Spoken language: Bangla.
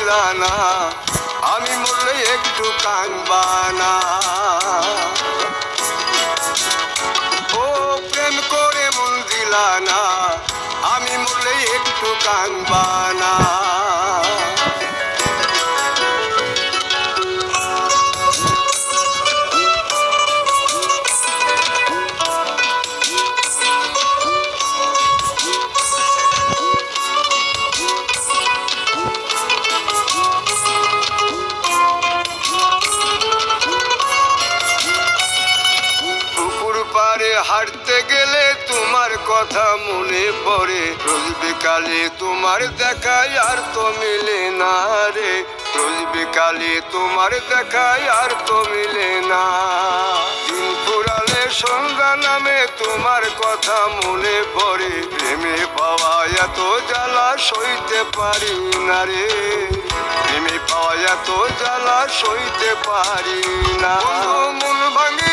দিলা না, আমি মরলে একটু কাঁদবা না। ও প্রেম করে মন দিলা না, আমি মরলে একটু কাঁদবা না। হাঁটতে গেলে তোমার কথা মনে পড়ে, রোজ বিকালে তোমার দেখায় আর তো মিলে না রে, রোজ বিকালে তোমার দেখায় আর তো মিলে না। দিন ফুরালে সন্ধ্যা নামে তোমার কথা মনে পড়ে, প্রেমে পাওয়া এত জ্বালা সইতে পারি না রে, প্রেমে পাওয়া এত জ্বালা সইতে পারি না। মন ভাঙে